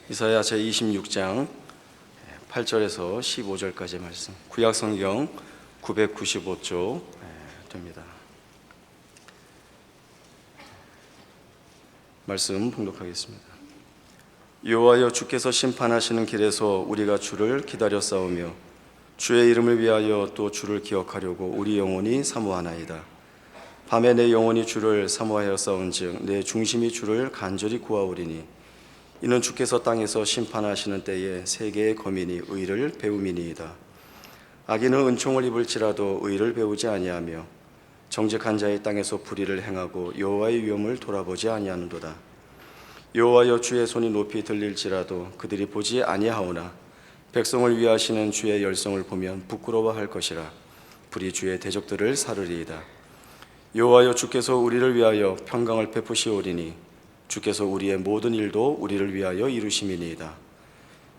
이사야 제26장 8절에서 15절까지 말씀, 구약성경 995쪽 됩니다. 말씀 봉독하겠습니다. 여호와여, 주께서 심판하시는 길에서 우리가 주를 기다려 싸우며 주의 이름을 위하여 또 주를 기억하려고 우리 영혼이 사모하나이다. 밤에 내 영혼이 주를 사모하여 싸운즉 내 중심이 주를 간절히 구하오리니 이는 주께서 땅에서 심판하시는 때에 세계의 거민이 의를 배움이니이다. 악인은 은총을 입을지라도 의를 배우지 아니하며 정직한 자의 땅에서 불의를 행하고 여호와의 위엄을 돌아보지 아니하는도다. 여호와여, 주의 손이 높이 들릴지라도 그들이 보지 아니하오나 백성을 위하시는 주의 열성을 보면 부끄러워할 것이라. 불이 주의 대적들을 사르리이다. 여호와여, 주께서 우리를 위하여 평강을 베푸시오리니 주께서 우리의 모든 일도 우리를 위하여 이루심이니이다.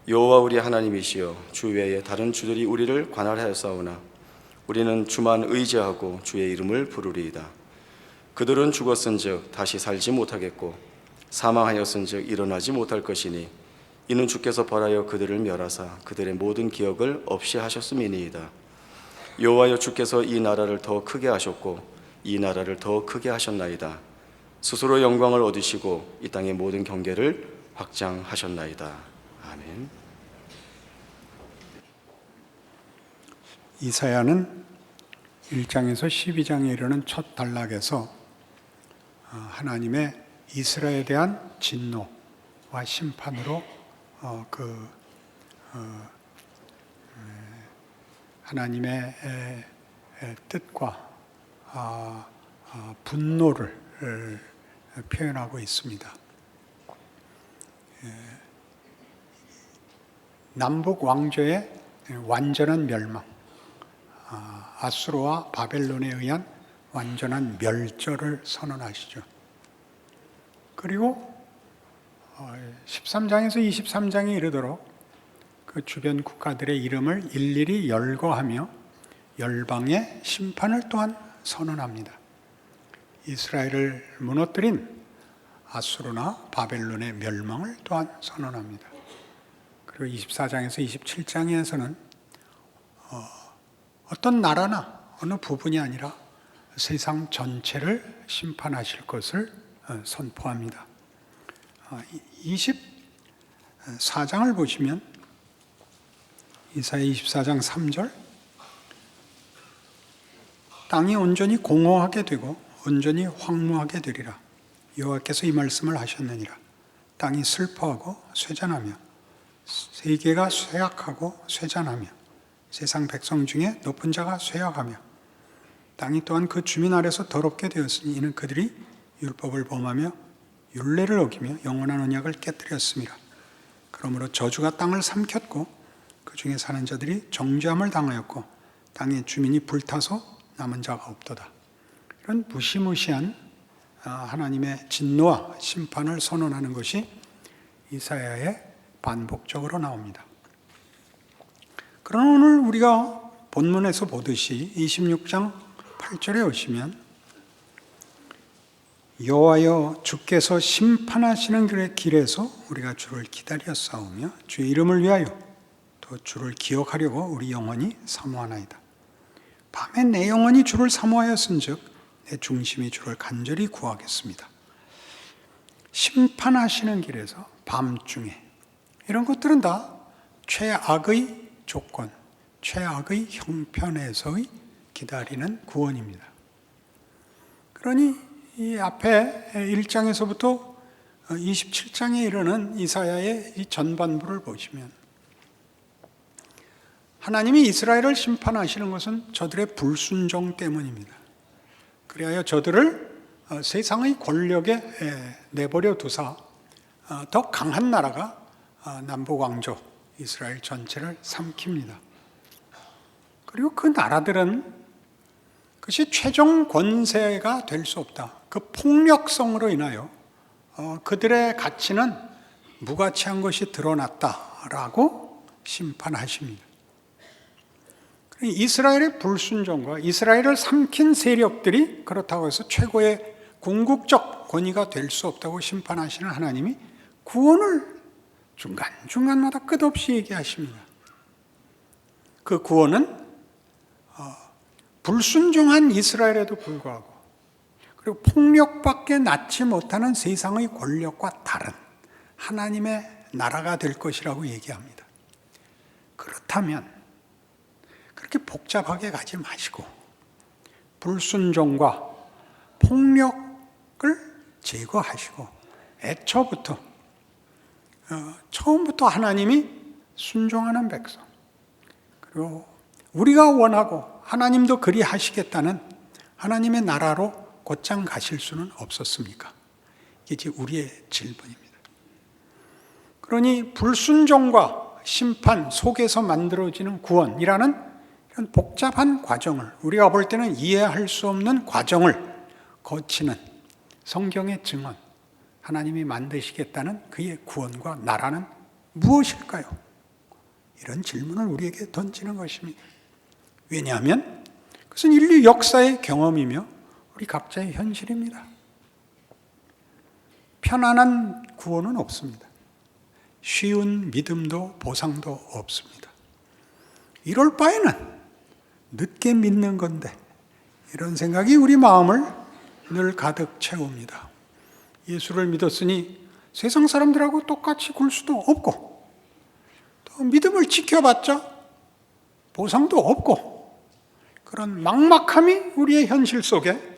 여호와 우리 하나님이시여, 주 외에 다른 주들이 우리를 관할하였사오나 우리는 주만 의지하고 주의 이름을 부르리이다. 그들은 죽었은즉 다시 살지 못하겠고 사망하였은즉 일어나지 못할 것이니 이는 주께서 벌하여 그들을 멸하사 그들의 모든 기억을 없이 하셨음이니이다. 여호와여, 주께서 이 나라를 더 크게 하셨고 이 나라를 더 크게 하셨나이다. 스스로 영광을 얻으시고 이 땅의 모든 경계를 확장하셨나이다. 아멘. 이사야는 1장에서 12장에 이르는 첫 단락에서 하나님의 이스라엘에 대한 진노와 심판으로 하나님의 뜻과 분노를 표현하고 있습니다. 남북 왕조의 완전한 멸망, 아수르와 바벨론에 의한 완전한 멸절을 선언하시죠. 그리고 13장에서 23장에 이르도록 그 주변 국가들의 이름을 일일이 열거하며 열방의 심판을 또한 선언합니다. 이스라엘을 무너뜨린 아수르나 바벨론의 멸망을 또한 선언합니다. 그리고 24장에서 27장에서는 어떤 나라나 어느 부분이 아니라 세상 전체를 심판하실 것을 선포합니다. 24장을 보시면 이사야 24장 3절, 땅이 온전히 공허하게 되고 온전히 황무하게 되리라. 여호와께서 이 말씀을 하셨느니라. 땅이 슬퍼하고 쇠잔하며 세계가 쇠약하고 쇠잔하며 세상 백성 중에 높은 자가 쇠약하며 땅이 또한 그 주민 아래서 더럽게 되었으니 이는 그들이 율법을 범하며 율례를 어기며 영원한 언약을 깨뜨렸습니다. 그러므로 저주가 땅을 삼켰고 그 중에 사는 자들이 정죄함을 당하였고 땅의 주민이 불타서 남은 자가 없도다. 이런 무시무시한 하나님의 진노와 심판을 선언하는 것이 이사야에 반복적으로 나옵니다. 그러나 오늘 우리가 본문에서 보듯이 26장 8절에 오시면 여호와여, 주께서 심판하시는 길에서 우리가 주를 기다려 싸우며 주의 이름을 위하여 또 주를 기억하려고 우리 영혼이 사모하나이다. 밤에 내 영혼이 주를 사모하였은즉 내 중심이 주를 간절히 구하겠습니다. 심판하시는 길에서 밤중에 이런 것들은 다 최악의 조건, 최악의 형편에서의 기다리는 구원입니다. 그러니 이 앞에 1장에서부터 27장에 이르는 이사야의 이 전반부를 보시면 하나님이 이스라엘을 심판하시는 것은 저들의 불순종 때문입니다. 그리하여 저들을 세상의 권력에 내버려 두사 더 강한 나라가 남북 왕조 이스라엘 전체를 삼킵니다. 그리고 그 나라들은 그것이 최종 권세가 될 수 없다. 그 폭력성으로 인하여 그들의 가치는 무가치한 것이 드러났다라고 심판하십니다. 이스라엘의 불순종과 이스라엘을 삼킨 세력들이 그렇다고 해서 최고의 궁극적 권위가 될 수 없다고 심판하시는 하나님이 구원을 중간중간마다 끝없이 얘기하십니다. 그 구원은 불순종한 이스라엘에도 불구하고, 그리고 폭력밖에 낳지 못하는 세상의 권력과 다른 하나님의 나라가 될 것이라고 얘기합니다. 그렇다면 그렇게 복잡하게 가지 마시고 불순종과 폭력을 제거하시고 애초부터 처음부터 하나님이 순종하는 백성, 그리고 우리가 원하고 하나님도 그리 하시겠다는 하나님의 나라로 곧장 가실 수는 없었습니까? 이게 이제 우리의 질문입니다. 그러니 불순종과 심판 속에서 만들어지는 구원이라는 이런 복잡한 과정을, 우리가 볼 때는 이해할 수 없는 과정을 거치는 성경의 증언, 하나님이 만드시겠다는 그의 구원과 나라는 무엇일까요? 이런 질문을 우리에게 던지는 것입니다. 왜냐하면 그것은 인류 역사의 경험이며 우리 각자의 현실입니다. 편안한 구원은 없습니다. 쉬운 믿음도 보상도 없습니다. 이럴 바에는 늦게 믿는 건데, 이런 생각이 우리 마음을 늘 가득 채웁니다. 예수를 믿었으니 세상 사람들하고 똑같이 굴 수도 없고, 또 믿음을 지켜봤자 보상도 없고, 그런 막막함이 우리의 현실 속에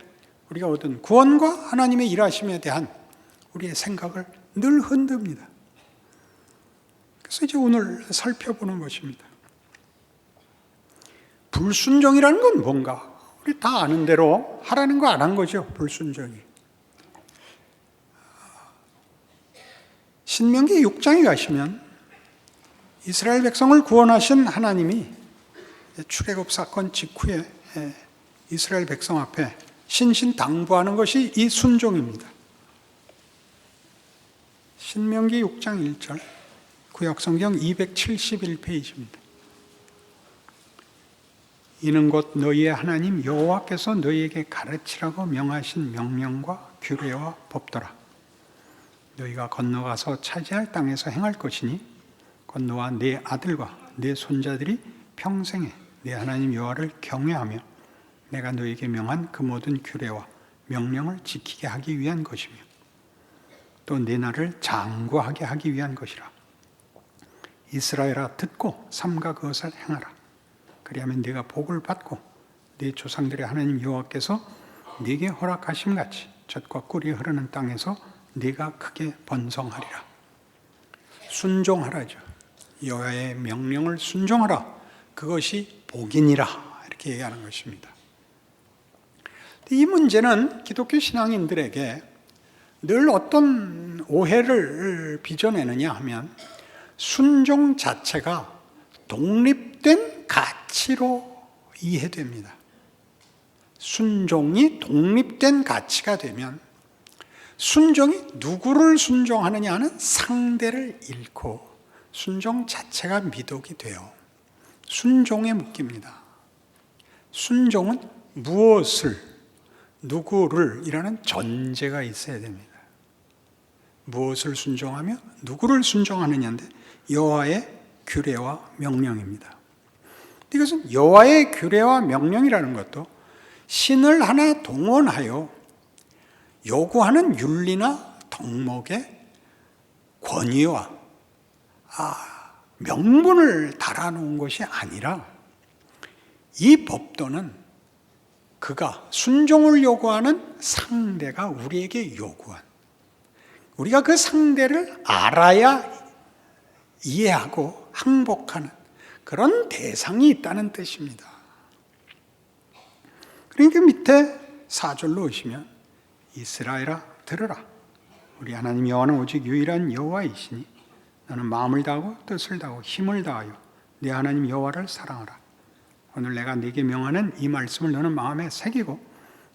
우리가 얻은 구원과 하나님의 일하심에 대한 우리의 생각을 늘 흔듭니다. 그래서 이제 오늘 살펴보는 것입니다. 불순종이라는 건 뭔가? 우리 다 아는 대로 하라는 거 안 한 거죠, 불순종이. 신명기 6장에 가시면 이스라엘 백성을 구원하신 하나님이 출애굽 사건 직후에 이스라엘 백성 앞에 신신당부하는 것이 이 순종입니다. 신명기 6장 1절, 구약성경 271페이지입니다. 이는 곧 너희의 하나님 여호와께서 너희에게 가르치라고 명하신 명령과 규례와 법도라. 너희가 건너가서 차지할 땅에서 행할 것이니 곧 너와 네 아들과 네 손자들이 평생에 네 하나님 여호와를 경외하며 내가 너희에게 명한 그 모든 규례와 명령을 지키게 하기 위한 것이며 또 내 나를 장구하게 하기 위한 것이라. 이스라엘아 듣고 삼가 그것을 행하라. 그리하면 네가 복을 받고 네 조상들의 하나님 여호와께서 네게 허락하심 같이 젖과 꿀이 흐르는 땅에서 네가 크게 번성하리라. 순종하라죠. 여호와의 명령을 순종하라. 그것이 복이니라. 이렇게 얘기하는 것입니다. 이 문제는 기독교 신앙인들에게 늘 어떤 오해를 빚어내느냐 하면 순종 자체가 독립된 가치로 이해됩니다. 순종이 독립된 가치가 되면 순종이 누구를 순종하느냐 하는 상대를 잃고 순종 자체가 미덕이 돼요. 순종에 묶입니다. 순종은 무엇을, 누구를 이라는 전제가 있어야 됩니다. 무엇을 순종하며 누구를 순종하느냐인데 여호와의 규례와 명령입니다. 이것은 여호와의 규례와 명령이라는 것도 신을 하나 동원하여 요구하는 윤리나 덕목의 권위와 명분을 달아놓은 것이 아니라 이 법도는 그가 순종을 요구하는 상대가 우리에게 요구한, 우리가 그 상대를 알아야 이해하고 항복하는 그런 대상이 있다는 뜻입니다. 그러니까 밑에 4절로 오시면 이스라엘아 들으라. 우리 하나님 여호와는 오직 유일한 여호와이시니 너는 마음을 다하고 뜻을 다하고 힘을 다하여 네 하나님 여호와를 사랑하라. 오늘 내가 네게 명하는 이 말씀을 너는 마음에 새기고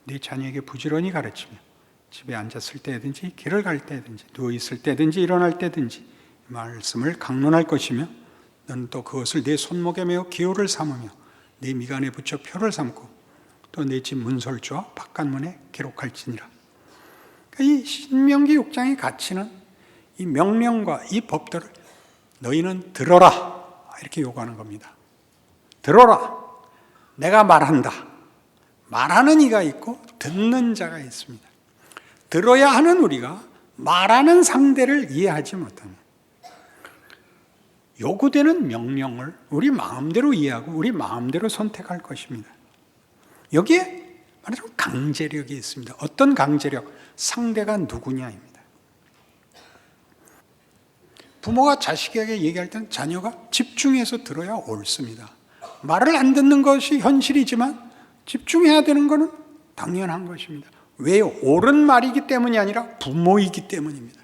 네 자녀에게 부지런히 가르치며 집에 앉았을 때든지 길을 갈 때든지 누워 있을 때든지 일어날 때든지 이 말씀을 강론할 것이며 너는 또 그것을 네 손목에 메어 기호를 삼으며 네 미간에 붙여 표를 삼고 또 네 집 문설주와 바깥문에 기록할지니라. 그러니까 이 신명기 6장의 가치는 이 명령과 이 법들을 너희는 들어라. 이렇게 요구하는 겁니다. 들어라. 내가 말한다. 말하는 이가 있고 듣는 자가 있습니다. 들어야 하는 우리가 말하는 상대를 이해하지 못합니다. 요구되는 명령을 우리 마음대로 이해하고 우리 마음대로 선택할 것입니다. 여기에 말하자면 강제력이 있습니다. 어떤 강제력? 상대가 누구냐입니다. 부모가 자식에게 얘기할 때는 자녀가 집중해서 들어야 옳습니다. 말을 안 듣는 것이 현실이지만 집중해야 되는 것은 당연한 것입니다. 왜요? 옳은 말이기 때문이 아니라 부모이기 때문입니다.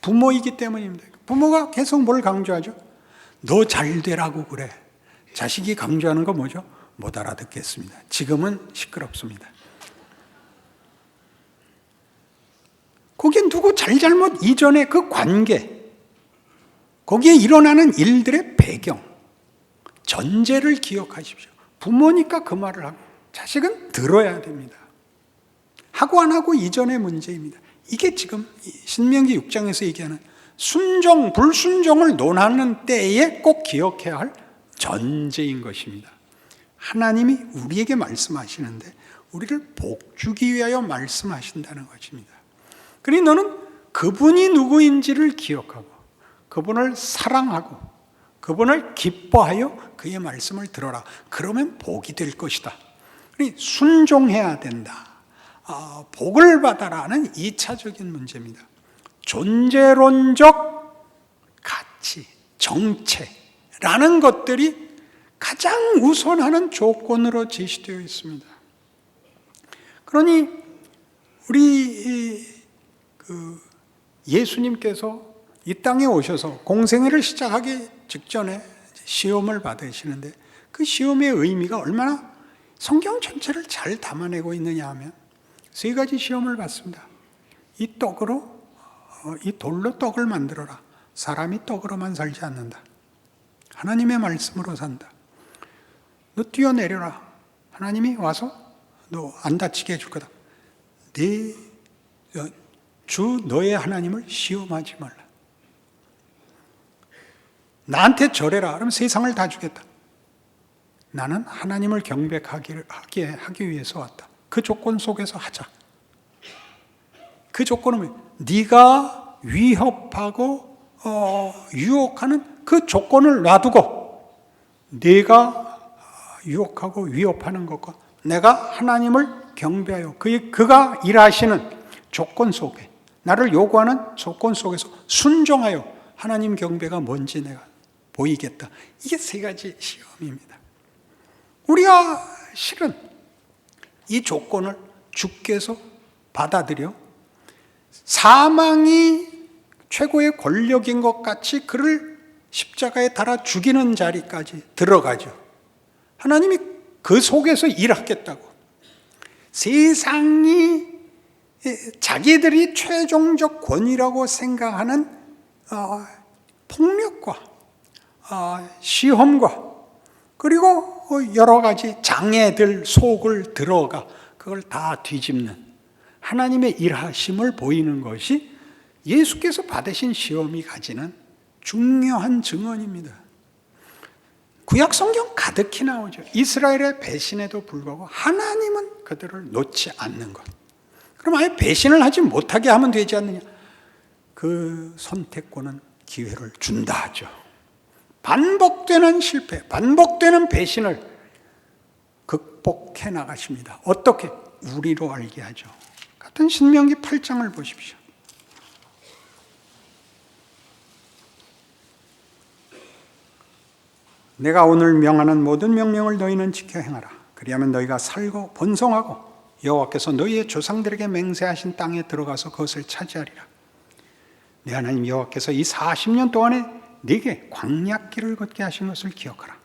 부모이기 때문입니다. 부모가 계속 뭘 강조하죠? 너 잘 되라고 그래. 자식이 강조하는 거 뭐죠? 못 알아듣겠습니다. 지금은 시끄럽습니다. 거기에 누구 잘잘못 이전의 그 관계, 거기에 일어나는 일들의 배경, 전제를 기억하십시오. 부모니까 그 말을 하고 자식은 들어야 됩니다. 하고 안 하고 이전의 문제입니다. 이게 지금 신명기 6장에서 얘기하는 순종, 불순종을 논하는 때에 꼭 기억해야 할 전제인 것입니다. 하나님이 우리에게 말씀하시는데 우리를 복주기 위하여 말씀하신다는 것입니다. 그러니 너는 그분이 누구인지를 기억하고 그분을 사랑하고 그분을 기뻐하여 그의 말씀을 들어라. 그러면 복이 될 것이다. 그러니 순종해야 된다. 복을 받아라는 2차적인 문제입니다. 존재론적 가치, 정체라는 것들이 가장 우선하는 조건으로 제시되어 있습니다. 그러니 우리 예수님께서 이 땅에 오셔서 공생애를 시작하기 직전에 시험을 받으시는데 그 시험의 의미가 얼마나 성경 전체를 잘 담아내고 있느냐 하면 세 가지 시험을 받습니다. 이 돌로 떡을 만들어라. 사람이 떡으로만 살지 않는다. 하나님의 말씀으로 산다. 너 뛰어내려라. 하나님이 와서 너 안 다치게 해줄 거다. 너의 하나님을 시험하지 말라. 나한테 절해라. 그럼 세상을 다 주겠다. 나는 하나님을 경배하기 위해서 왔다. 그 조건 속에서 하자. 그 조건은 네가 위협하고 유혹하는 그 조건을 놔두고 네가 유혹하고 위협하는 것과 내가 하나님을 경배하여 그가 일하시는 조건 속에 나를 요구하는 조건 속에서 순종하여 하나님 경배가 뭔지 내가 보이겠다. 이게 세 가지 시험입니다. 우리가 실은 이 조건을 주께서 받아들여 사망이 최고의 권력인 것 같이 그를 십자가에 달아 죽이는 자리까지 들어가죠. 하나님이 그 속에서 일하겠다고. 세상이 자기들이 최종적 권위라고 생각하는 폭력과 시험과 그리고 여러 가지 장애들 속을 들어가 그걸 다 뒤집는 하나님의 일하심을 보이는 것이 예수께서 받으신 시험이 가지는 중요한 증언입니다. 구약 성경 가득히 나오죠. 이스라엘의 배신에도 불구하고 하나님은 그들을 놓지 않는 것. 그럼 아예 배신을 하지 못하게 하면 되지 않느냐? 그 선택권은 기회를 준다 하죠. 반복되는 실패, 반복되는 배신을 극복해 나가십니다. 어떻게? 우리로 알게 하죠. 같은 신명기 8장을 보십시오. 내가 오늘 명하는 모든 명령을 너희는 지켜 행하라. 그리하면 너희가 살고 번성하고 여호와께서 너희의 조상들에게 맹세하신 땅에 들어가서 그것을 차지하리라. 내 하나님 여호와께서 이 40년 동안에 네게 광야길을 걷게 하신 것을 기억하라.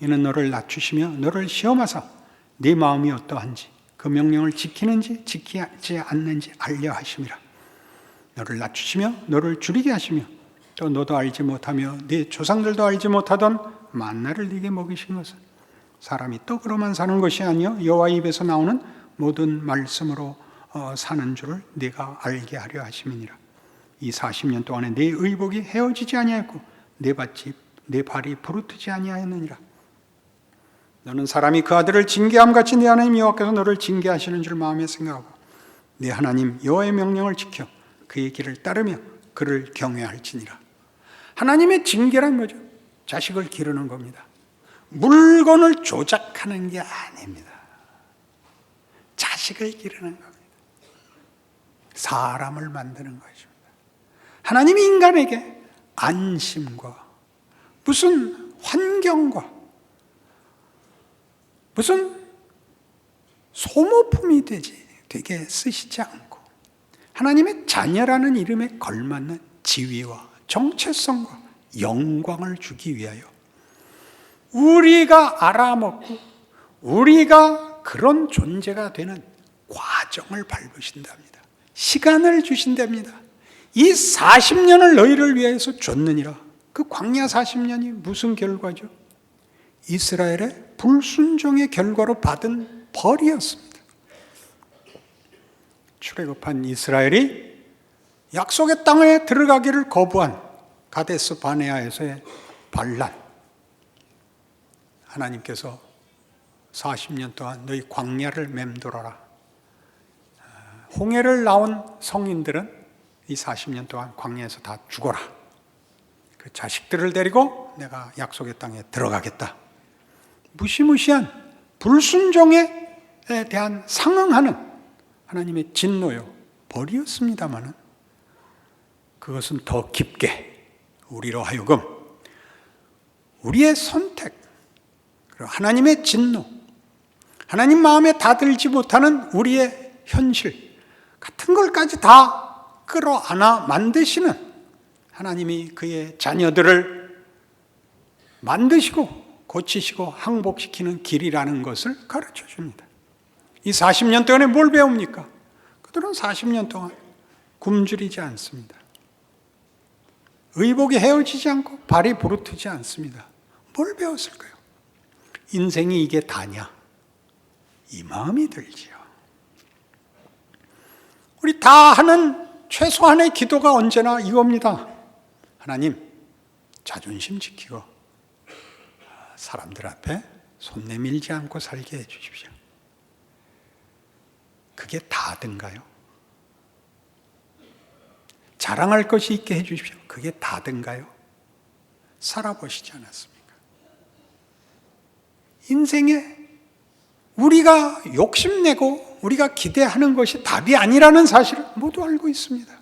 이는 너를 낮추시며 너를 시험하사 네 마음이 어떠한지 그 명령을 지키는지 지키지 않는지 알려 하심이라. 너를 낮추시며 너를 줄이게 하시며 또 너도 알지 못하며 네 조상들도 알지 못하던 만나를 네게 먹이신 것은 사람이 떡으로만 사는 것이 아니요 여호와 입에서 나오는 모든 말씀으로 사는 줄을 네가 알게 하려 하심이니라. 이 40년 동안에 내 의복이 헤어지지 아니하였고 내 발이 부르트지 아니하였느니라. 너는 사람이 그 아들을 징계함같이 내 하나님 여호와께서 너를 징계하시는 줄 마음에 생각하고 내 하나님 여호와의 명령을 지켜 그의 길을 따르며 그를 경외할지니라. 하나님의 징계란 뭐죠? 자식을 기르는 겁니다. 물건을 조작하는 게 아닙니다. 자식을 기르는 겁니다. 사람을 만드는 것입니다. 하나님이 인간에게 안심과 무슨 환경과 무슨 소모품이 되게 쓰시지 않고 하나님의 자녀라는 이름에 걸맞는 지위와 정체성과 영광을 주기 위하여 우리가 알아먹고 우리가 그런 존재가 되는 과정을 밟으신답니다. 시간을 주신답니다. 이 40년을 너희를 위해서 줬느니라. 그 광야 40년이 무슨 결과죠? 이스라엘의 불순종의 결과로 받은 벌이었습니다. 출애굽한 이스라엘이 약속의 땅에 들어가기를 거부한 가데스 바네아에서의 반란. 하나님께서 40년 동안 너희 광야를 맴돌아라. 홍해를 나온 성인들은 이 40년 동안 광야에서 다 죽어라. 그 자식들을 데리고 내가 약속의 땅에 들어가겠다. 무시무시한 불순종에 대한 상응하는 하나님의 진노요, 벌이었습니다마는 그것은 더 깊게 우리로 하여금 우리의 선택, 그리고 하나님의 진노, 하나님 마음에 다들지 못하는 우리의 현실 같은 걸까지 다 끌어안아 만드시는 하나님이 그의 자녀들을 만드시고 고치시고 항복시키는 길이라는 것을 가르쳐 줍니다. 이 40년 동안에 뭘 배웁니까? 그들은 40년 동안 굶주리지 않습니다. 의복이 헤어지지 않고 발이 부르트지 않습니다. 뭘 배웠을까요? 인생이 이게 다냐? 이 마음이 들지요. 우리 다 하는 최소한의 기도가 언제나 이겁니다. 하나님, 자존심 지키고 사람들 앞에 손 내밀지 않고 살게 해주십시오. 그게 다든가요? 자랑할 것이 있게 해주십시오. 그게 다든가요? 살아보시지 않았습니까? 인생에 우리가 욕심내고 우리가 기대하는 것이 답이 아니라는 사실을 모두 알고 있습니다.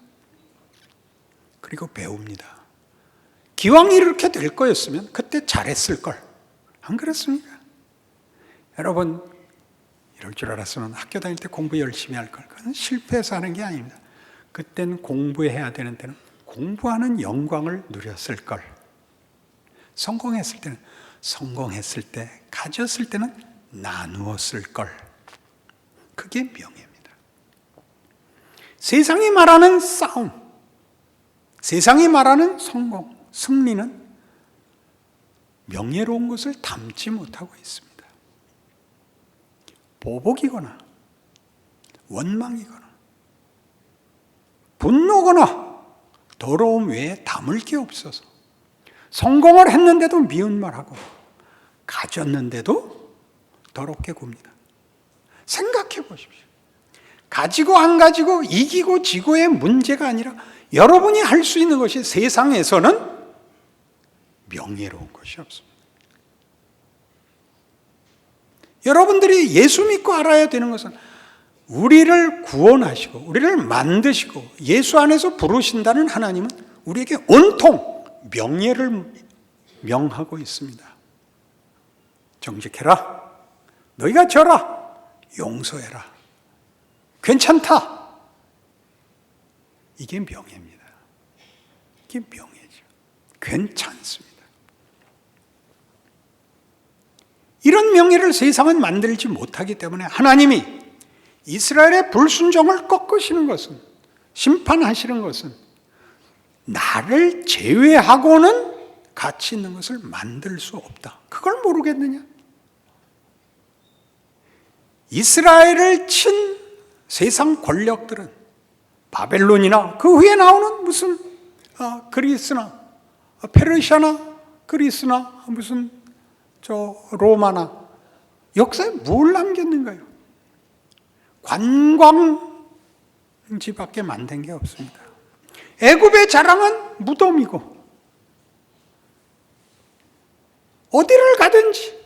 그리고 배웁니다. 기왕 이렇게 될 거였으면 그때 잘했을 걸. 안 그렇습니까? 여러분, 이럴 줄 알았으면 학교 다닐 때 공부 열심히 할 걸. 그건 실패해서 하는 게 아닙니다. 그때는 공부해야 되는 때는 공부하는 영광을 누렸을 걸. 성공했을 때, 가졌을 때는 나누었을 걸. 그게 명예입니다. 세상이 말하는 싸움, 세상이 말하는 성공, 승리는 명예로운 것을 담지 못하고 있습니다. 보복이거나 원망이거나 분노거나 더러움 외에 담을 게 없어서 성공을 했는데도 미운 말하고 가졌는데도 더럽게 굽니다. 생각해 보십시오. 가지고 안 가지고 이기고 지고의 문제가 아니라 여러분이 할 수 있는 것이 세상에서는 명예로운 것이 없습니다. 여러분들이 예수 믿고 알아야 되는 것은 우리를 구원하시고 우리를 만드시고 예수 안에서 부르신다는 하나님은 우리에게 온통 명예를 명하고 있습니다. 정직해라. 너희가 져라. 용서해라. 괜찮다. 이게 명예입니다. 이게 명예죠. 괜찮습니다. 이런 명예를 세상은 만들지 못하기 때문에 하나님이 이스라엘의 불순종을 꺾으시는 것은, 심판하시는 것은 나를 제외하고는 가치 있는 것을 만들 수 없다. 그걸 모르겠느냐? 이스라엘을 친 세상 권력들은 바벨론이나 그 후에 나오는 무슨 그리스나 페르시아나 그리스나 무슨 로마나 역사에 뭘 남겼는가요? 관광지밖에 만든 게 없습니다. 애굽의 자랑은 무덤이고 어디를 가든지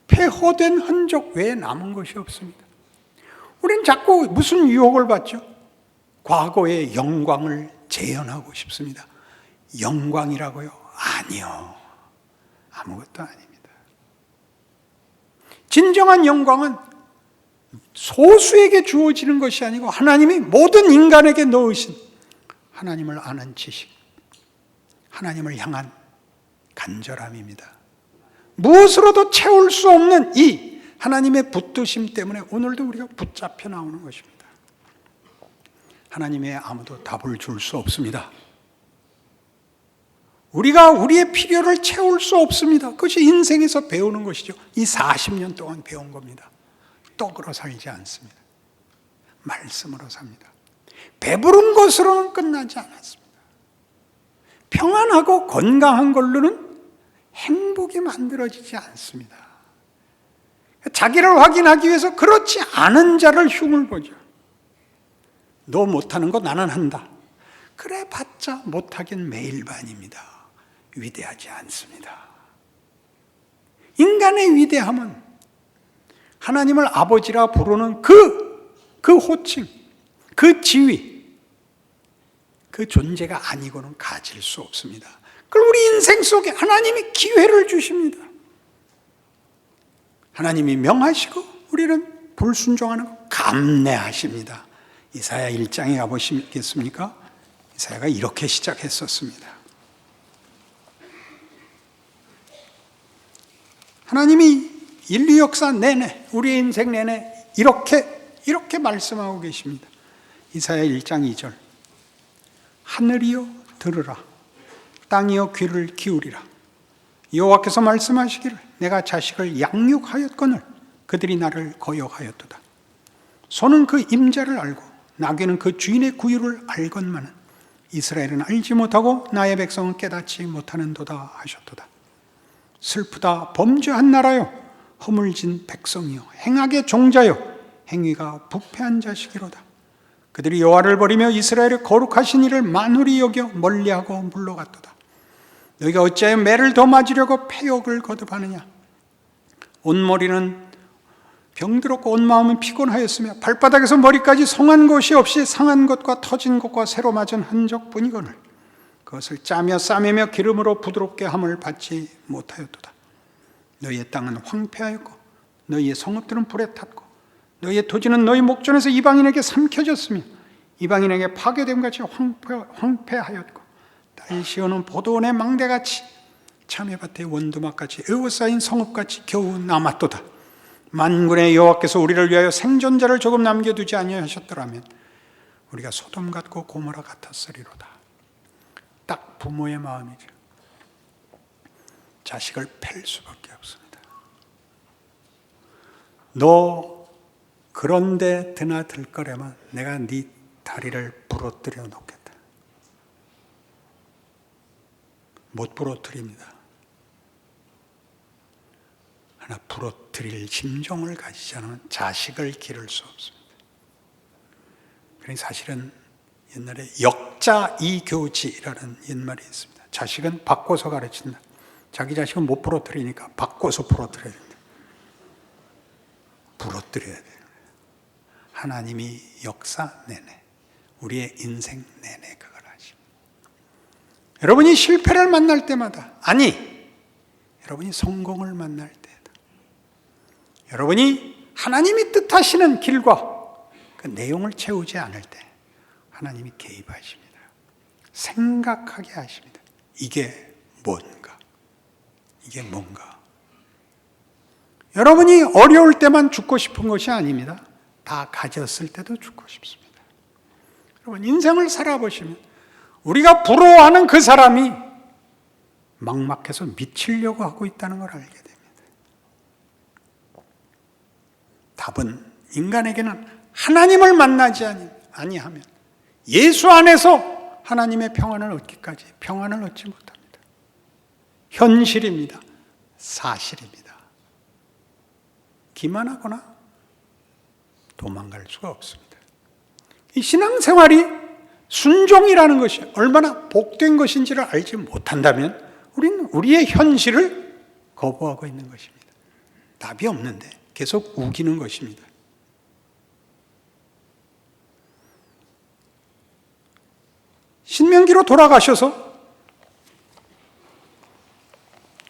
폐허된 흔적 외에 남은 것이 없습니다. 우린 자꾸 무슨 유혹을 받죠? 과거의 영광을 재현하고 싶습니다. 영광이라고요? 아니요. 아무것도 아닙니다. 진정한 영광은 소수에게 주어지는 것이 아니고 하나님이 모든 인간에게 넣으신 하나님을 아는 지식, 하나님을 향한 간절함입니다. 무엇으로도 채울 수 없는 이 하나님의 붙드심 때문에 오늘도 우리가 붙잡혀 나오는 것입니다. 하나님의 아무도 답을 줄 수 없습니다. 우리가 우리의 필요를 채울 수 없습니다. 그것이 인생에서 배우는 것이죠. 이 40년 동안 배운 겁니다. 떡으로 살지 않습니다. 말씀으로 삽니다. 배부른 것으로는 끝나지 않았습니다. 평안하고 건강한 걸로는 행복이 만들어지지 않습니다. 자기를 확인하기 위해서 그렇지 않은 자를 흉을 보죠. 너 못하는 거 나는 한다. 그래 봤자 못하긴 매일반입니다. 위대하지 않습니다. 인간의 위대함은 하나님을 아버지라 부르는 그 호칭, 그 지위, 그 존재가 아니고는 가질 수 없습니다. 그럼 우리 인생 속에 하나님이 기회를 주십니다. 하나님이 명하시고 우리는 불순종하는 거 감내하십니다. 이사야 1장에 가보시겠습니까? 이사야가 이렇게 시작했었습니다. 하나님이 인류 역사 내내, 우리의 인생 내내 이렇게 말씀하고 계십니다. 이사야 1장 2절. 하늘이여 들으라. 땅이여 귀를 기울이라. 여호와께서 말씀하시기를 내가 자식을 양육하였거늘 그들이 나를 거역하였도다. 소는 그 임자를 알고 나귀는 그 주인의 구유를 알건만은 이스라엘은 알지 못하고 나의 백성은 깨닫지 못하는도다 하셨도다. 슬프다 범죄한 나라요 허물진 백성이요 행악의 종자요 행위가 부패한 자식이로다. 그들이 여호와를 버리며 이스라엘의 거룩하신 이를 만홀히 여겨 멀리하고 물러갔도다. 너희가 어찌하여 매를 더 맞으려고 패욕을 거듭하느냐. 온 머리는 병들었고 온 마음은 피곤하였으며 발바닥에서 머리까지 성한 것이 없이 상한 것과 터진 것과 새로 맞은 흔적뿐이거늘 그것을 짜며 싸매며 기름으로 부드럽게 함을 받지 못하였도다. 너희의 땅은 황폐하였고 너희의 성읍들은 불에 탔고 너희의 토지는 너희 목전에서 이방인에게 삼켜졌으며 이방인에게 파괴됨 같이 황폐하였고 딸 시온은 포도원의 망대같이 참외밭의 원두막같이 에워싸인 성읍같이 겨우 남았도다. 만군의 여호와께서 우리를 위하여 생존자를 조금 남겨두지 아니하셨더라면 우리가 소돔 같고 고모라 같았으리로다. 딱 부모의 마음이죠. 자식을 팰 수밖에 없습니다. 너 그런데 드나들 거라면 내가 네 다리를 부러뜨려 놓겠다. 못 부러뜨립니다. 하나 부러뜨릴 심정을 가지지 않으면 자식을 기를 수 없습니다. 그러니 사실은 옛날에 역자이교지라는 옛말이 있습니다. 자식은 바꿔서 가르친다. 자기 자식은 못 부러뜨리니까 바꿔서 부러뜨려야 된다. 부러뜨려야 돼요. 하나님이 역사 내내, 우리의 인생 내내 그걸 하십니다. 여러분이 실패를 만날 때마다, 아니, 여러분이 성공을 만날 때다. 여러분이 하나님이 뜻하시는 길과 그 내용을 채우지 않을 때 하나님이 개입하십니다. 생각하게 하십니다. 이게 뭔가? 이게 뭔가? 여러분이 어려울 때만 죽고 싶은 것이 아닙니다. 다 가졌을 때도 죽고 싶습니다. 여러분 인생을 살아보시면 우리가 부러워하는 그 사람이 막막해서 미치려고 하고 있다는 걸 알게 됩니다. 답은 인간에게는 하나님을 만나지 아니하면 예수 안에서 하나님의 평안을 얻기까지 평안을 얻지 못합니다. 현실입니다. 사실입니다. 기만하거나 도망갈 수가 없습니다. 이 신앙생활이 순종이라는 것이 얼마나 복된 것인지를 알지 못한다면 우리는 우리의 현실을 거부하고 있는 것입니다. 답이 없는데 계속 우기는 것입니다. 신명기로 돌아가셔서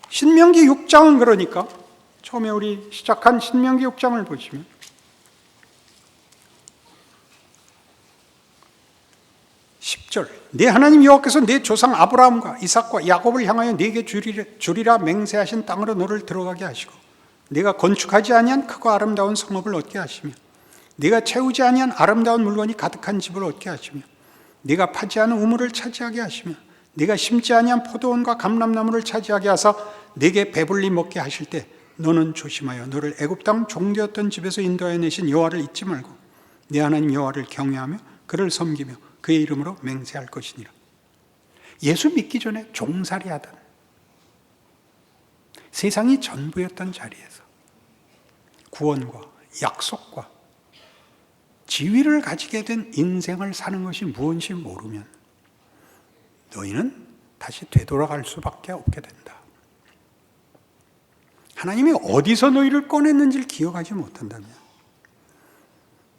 신명기 6장은 그러니까 처음에 우리 시작한 신명기 6장을 보시면 10절 내 하나님 여호와께서 내 조상 아브라함과 이삭과 야곱을 향하여 네게 주리라 맹세하신 땅으로 너를 들어가게 하시고 네가 건축하지 아니한 크고 아름다운 성읍을 얻게 하시며 네가 채우지 아니한 아름다운 물건이 가득한 집을 얻게 하시며 네가 파지 않은 우물을 차지하게 하시며 네가 심지 아니한 포도원과 감람나무를 차지하게 하사 네게 배불리 먹게 하실 때 너는 조심하여 너를 애굽 땅 종되었던 집에서 인도하여 내신 여호와를 잊지 말고 네 하나님 여호와를 경외하며 그를 섬기며 그의 이름으로 맹세할 것이니라. 예수 믿기 전에 종살이 하던 세상이 전부였던 자리에서 구원과 약속과 지위를 가지게 된 인생을 사는 것이 무엇인지 모르면 너희는 다시 되돌아갈 수밖에 없게 된다. 하나님이 어디서 너희를 꺼냈는지를 기억하지 못한다면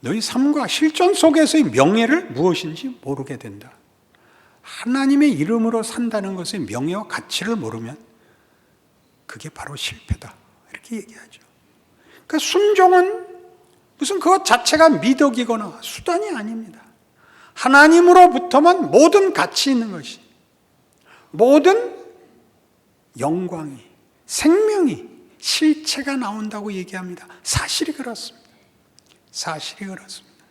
너희 삶과 실존 속에서의 명예를 무엇인지 모르게 된다. 하나님의 이름으로 산다는 것의 명예와 가치를 모르면 그게 바로 실패다. 이렇게 얘기하죠. 그러니까 순종은 무슨 그것 자체가 미덕이거나 수단이 아닙니다. 하나님으로부터만 모든 가치 있는 것이, 모든 영광이, 생명이, 실체가 나온다고 얘기합니다. 사실이 그렇습니다. 사실이 그렇습니다.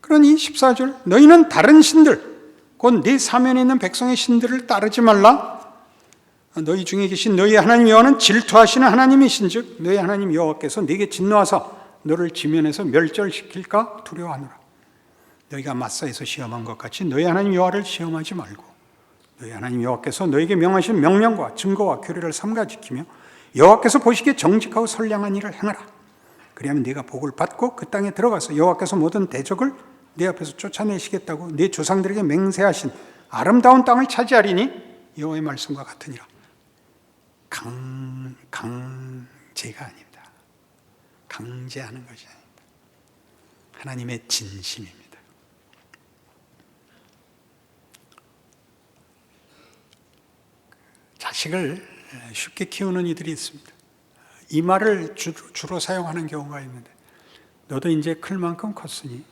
그러니 14절 너희는 다른 신들 곧 네 사면에 있는 백성의 신들을 따르지 말라. 너희 중에 계신 너희 하나님 여호와는 질투하시는 하나님이신즉 너희 하나님 여호와께서 네게 진노하사 너를 지면에서 멸절시킬까 두려워하노라. 너희가 맞사에서 시험한 것 같이 너희 하나님 여호와를 시험하지 말고 너희 하나님 여호와께서 너희에게 명하신 명령과 증거와 규례를 삼가 지키며 여호와께서 보시기에 정직하고 선량한 일을 행하라. 그리하면 네가 복을 받고 그 땅에 들어가서 여호와께서 모든 대적을 네 앞에서 쫓아내시겠다고 네 조상들에게 맹세하신 아름다운 땅을 차지하리니 여호와의 말씀과 같으니라. 강제가 아닙니다. 강제하는 것이 아닙니다. 하나님의 진심입니다. 자식을 쉽게 키우는 이들이 있습니다. 이 말을 주로 사용하는 경우가 있는데 너도 이제 클 만큼 컸으니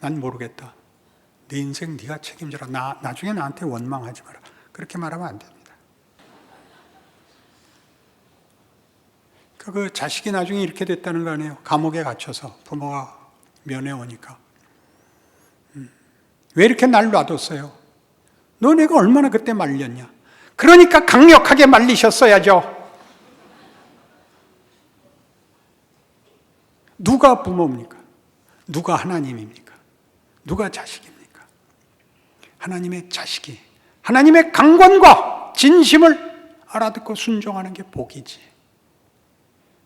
난 모르겠다. 네 인생 네가 책임져라. 나중에 나한테 원망하지 마라. 그렇게 말하면 안 됩니다. 그 자식이 나중에 이렇게 됐다는 거 아니에요. 감옥에 갇혀서 부모가 면회 오니까 왜 이렇게 날 놔뒀어요? 너 내가 얼마나 그때 말렸냐? 그러니까 강력하게 말리셨어야죠. 누가 부모입니까? 누가 하나님입니까? 누가 자식입니까? 하나님의 자식이 하나님의 강권과 진심을 알아듣고 순종하는 게 복이지.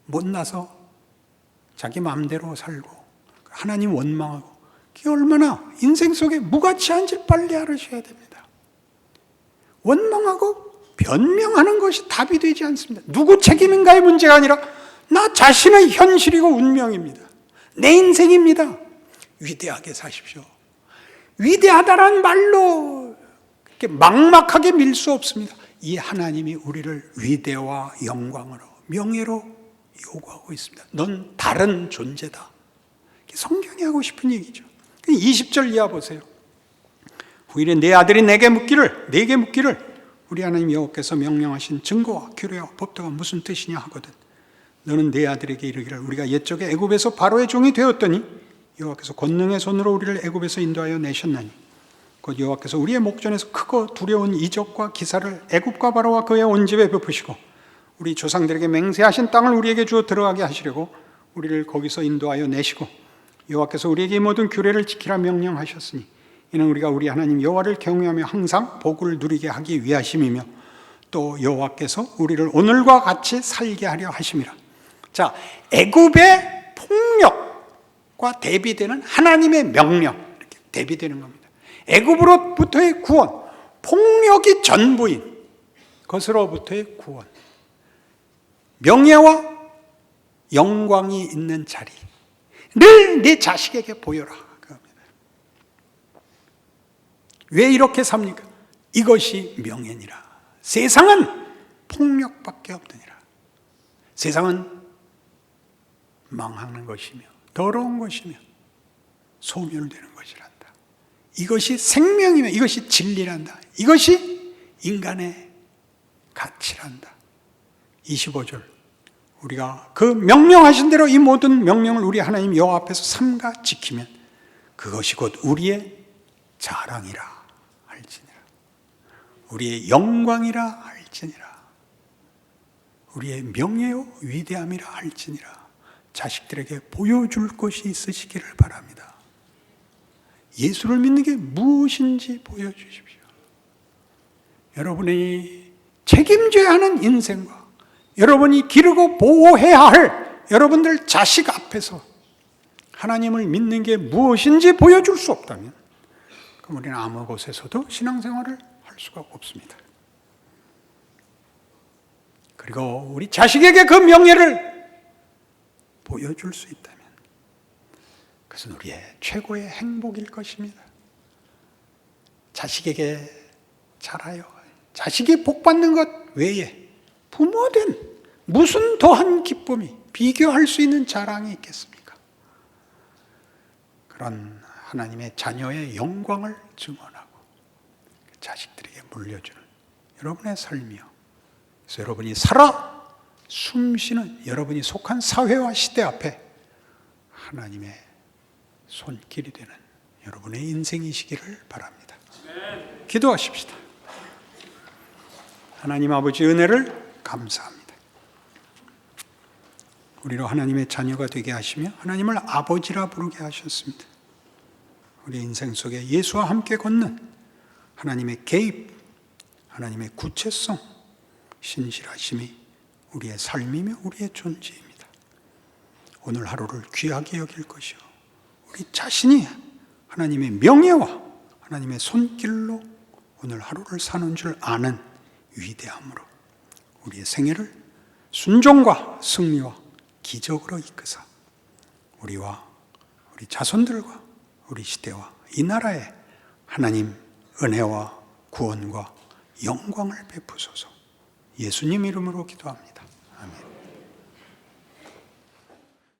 못나서 자기 마음대로 살고 하나님 원망하고 그게 얼마나 인생 속에 무가치한지 빨리 알으셔야 됩니다. 원망하고 변명하는 것이 답이 되지 않습니다. 누구 책임인가의 문제가 아니라 나 자신의 현실이고 운명입니다. 내 인생입니다. 위대하게 사십시오. 위대하다는 말로 이렇게 막막하게 밀 수 없습니다. 이 하나님이 우리를 위대와 영광으로 명예로 요구하고 있습니다. 넌 다른 존재다. 성경이 하고 싶은 얘기죠. 20절 이하 보세요. 후일에 내 아들이 내게 묻기를 우리 하나님 여호와께서 명령하신 증거와 규례와 법도가 무슨 뜻이냐 하거든 너는 내 아들에게 이르기를 우리가 옛적에 애굽에서 바로의 종이 되었더니 여호와께서 권능의 손으로 우리를 애굽에서 인도하여 내셨나니 곧 여호와께서 우리의 목전에서 크고 두려운 이적과 기사를 애굽과 바로와 그의 온 집에 베푸시고 우리 조상들에게 맹세하신 땅을 우리에게 주어 들어가게 하시려고 우리를 거기서 인도하여 내시고 여호와께서 우리에게 이 모든 규례를 지키라 명령하셨으니 이는 우리가 우리 하나님 여호와를 경외하며 항상 복을 누리게 하기 위하심이며 또 여호와께서 우리를 오늘과 같이 살게 하려 하심이라. 자, 애굽의 폭력과 대비되는 하나님의 명령, 이렇게 대비되는 겁니다. 애굽으로부터의 구원, 폭력이 전부인 것으로부터의 구원, 명예와 영광이 있는 자리, 늘 내 자식에게 보여라. 왜 이렇게 삽니까? 이것이 명예니라. 세상은 폭력밖에 없느니라. 세상은 망하는 것이며 더러운 것이며 소멸되는 것이란다. 이것이 생명이며 이것이 진리란다. 이것이 인간의 가치란다. 25절, 우리가 그 명령하신 대로 이 모든 명령을 우리 하나님 여호와 앞에서 삼가 지키면 그것이 곧 우리의 자랑이라 할지니라. 우리의 영광이라 할지니라. 우리의 명예요 위대함이라 할지니라. 자식들에게 보여줄 것이 있으시기를 바랍니다. 예수를 믿는 게 무엇인지 보여주십시오. 여러분이 책임져야 하는 인생과 여러분이 기르고 보호해야 할 여러분들 자식 앞에서 하나님을 믿는 게 무엇인지 보여줄 수 없다면 그럼 우리는 아무 곳에서도 신앙생활을 할 수가 없습니다. 그리고 우리 자식에게 그 명예를 보여줄 수 있다면 그것은 우리의 최고의 행복일 것입니다. 자식에게 잘하여 자식이 복받는 것 외에 부모된 무슨 더한 기쁨이 비교할 수 있는 자랑이 있겠습니까? 그런 하나님의 자녀의 영광을 증언하고 자식들에게 물려주는 여러분의 삶이요. 그래서 여러분이 살아 숨쉬는 여러분이 속한 사회와 시대 앞에 하나님의 손길이 되는 여러분의 인생이시기를 바랍니다. 기도하십시다. 하나님 아버지 은혜를 감사합니다. 우리로 하나님의 자녀가 되게 하시며 하나님을 아버지라 부르게 하셨습니다. 우리 인생 속에 예수와 함께 걷는 하나님의 개입, 하나님의 구체성, 신실하심이 우리의 삶이며 우리의 존재입니다. 오늘 하루를 귀하게 여길 것이요 우리 자신이 하나님의 명예와 하나님의 손길로 오늘 하루를 사는 줄 아는 위대함으로 우리의 생애를 순종과 승리와 기적으로 이끄사 우리와 우리 자손들과 우리 시대와 이 나라에 하나님 은혜와 구원과 영광을 베푸소서. 예수님 이름으로 기도합니다. 아멘.